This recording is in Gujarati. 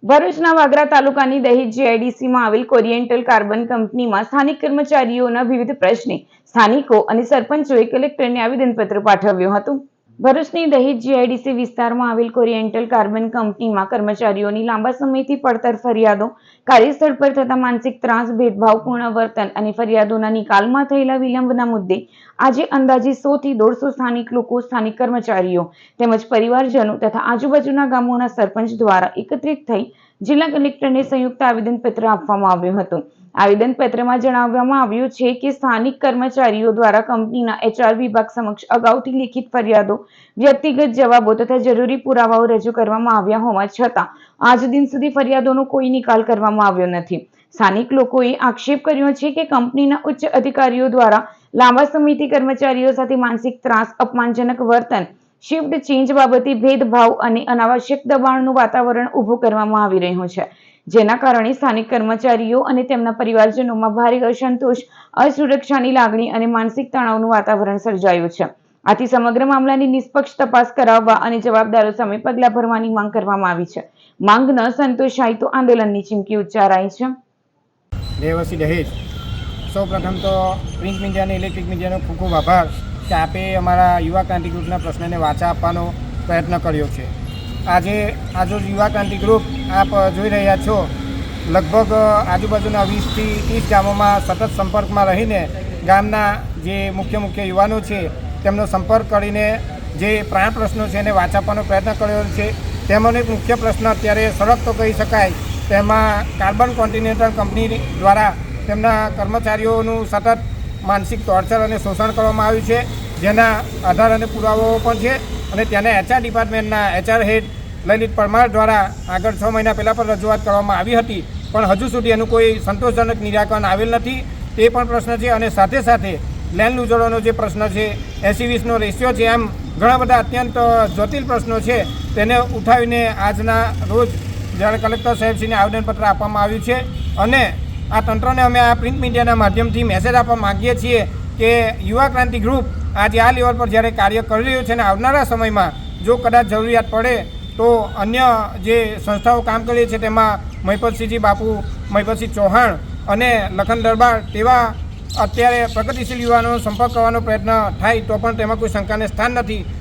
ભરૂચના વાગરા તાલુકાની દહેજ જીઆઈડીસીમાં આવેલ કોરિએન્ટલ કાર્બન કંપનીમાં સ્થાનિક કર્મચારીઓના વિવિધ પ્રશ્ને સ્થાનિકો અને સરપંચોએ કલેક્ટરને આવેદનપત્ર પાઠવ્યું હતું. ભરૂચની દહેજ જીઆઈડીસી વિસ્તારમાં આવેલ કોરિએન્ટલ કાર્બન કંપનીમાં કર્મચારીઓની લાંબા સમયથી પડતર ફરિયાદો, કાર્યસ્થળ પર થતા માનસિક ત્રાસ, ભેદભાવપૂર્ણ વર્તન અને ફરિયાદોના નિકાલમાં થયેલા વિલંબના મુદ્દે આજે અંદાજે 100 થી 150 સ્થાનિક લોકો, સ્થાનિક કર્મચારીઓ તેમજ પરિવારજનો તથા આજુબાજુના ગામોના સરપંચ દ્વારા એકત્રિત થઈ જિલ્લા કલેક્ટરને સંયુક્ત આવેદનપત્ર આપવામાં આવ્યું હતું. આવેદનપત્રમાં જણાવવામાં આવ્યું છે કે સ્થાનિક કર્મચારીઓ દ્વારા કંપનીના એચઆર વિભાગ સમક્ષ અગાઉથી લિખિત ફરિયાદો, વ્યક્તિગત જવાબો તથા જરૂરી પુરાવાઓ રજૂ કરવામાં આવ્યા હોવા છતાં આજ દિન સુધી ફરિયાદોનો કોઈ નિકાલ કરવામાં આવ્યો નથી. સ્થાનિક લોકોએ આક્ષેપ કર્યો છે કે કંપનીના ઉચ્ચ અધિકારીઓ દ્વારા લાંબા સમયથી કર્મચારીઓ સાથે માનસિક ત્રાસ, અપમાનજનક વર્તન, શિફ્ટ ચેન્જ બાબતે ભેદભાવ અને અનાવશ્યક દબાણનું વાતાવરણ ઊભું કરવામાં આવી રહ્યું છે, જેના કારણે સ્થાનિક કર્મચારીઓ અને તેમના પરિવારજનોમાં ભારે અસંતોષ, અસુરક્ષાની લાગણી અને માનસિક તણાવનું વાતાવરણ સર્જાયું છે. આથી સમગ્ર મામલાની નિષ્પક્ષ તપાસ કરાવવા અને જવાબદારો સામે પગલાં ભરવાની માંગ કરવામાં આવી છે. માંગ ન સંતોષાય તો આંદોલનની ચીમકી ઉચ્ચારાઈ છે. દેવસી દહેજ, સૌપ્રથમ તો પ્રિન્ટ મીડિયા અને ઇલેક્ટ્રિક મીડિયાનો ખૂબ ખૂબ આભાર કે આપે અમારા યુવા ક્રાંતિ ગ્રુપના પ્રશ્નને વાચા આપવાનો પ્રયત્ન કર્યો છે. આજે યુવા ક્રાંતિ ગ્રુપ આપ જોઈ રહ્યા છો, લગભગ આજુબાજુના 20 થી 30 ગામોમાં સતત સંપર્કમાં રહીને ગામના જે મુખ્ય યુવાનો છે તેમનો સંપર્ક કરીને જે પ્રાણ પ્રશ્નો છે એને વાચા આપવાનો પ્રયત્ન કર્યો છે. તેમાંનો એક મુખ્ય પ્રશ્ન અત્યારે સળગ તો કહી શકાય, તેમાં કાર્બન કોન્ટિનેન્ટલ કંપની દ્વારા તેમના કર્મચારીઓનું સતત માનસિક ટોર્ચર અને શોષણ કરવામાં આવ્યું છે, જેના આધાર અને પુરાવાઓ પણ છે. અને ત્યાંના એચઆર ડિપાર્ટમેન્ટના એચઆર હેડ લલિત પરમાર દ્વારા આગળ 6 મહિના પહેલાં પણ રજૂઆત કરવામાં આવી હતી, પણ હજુ સુધી એનું કોઈ સંતોષજનક નિરાકરણ આવેલ નથી. તે પણ પ્રશ્ન છે. અને સાથે સાથે લેન્ડ લૂઝરોનો જે પ્રશ્ન છે, 80-20નો રેશિયો છે, એમ ઘણા બધા અત્યંત જટિલ પ્રશ્નો છે, તેને ઉઠાવીને આજના રોજ જ્યારે કલેક્ટર સાહેબશ્રીને આવેદનપત્ર આપવામાં આવ્યું છે. અને આ તંત્રને અમે આ પ્રિન્ટ મીડિયાના માધ્યમથી મેસેજ આપવા માગીએ છીએ કે યુવા ક્રાંતિ ગ્રુપ આજે આ લેવલ પર જ્યારે કાર્ય કરી રહ્યું છે અને આવનારા સમયમાં જો કદાચ જરૂરિયાત પડે તો અન્ય જે સંસ્થાઓ કામ કરી છે તેમાં મહિપતસિંહજી બાપુ, મહિપતસિંહ ચૌહાણ અને લખન દરબાર તેવા અત્યારે પ્રગતિશીલ યુવાનોનો સંપર્ક કરવાનો પ્રયત્ન થાય તો પણ તેમાં કોઈ શંકાને સ્થાન નથી.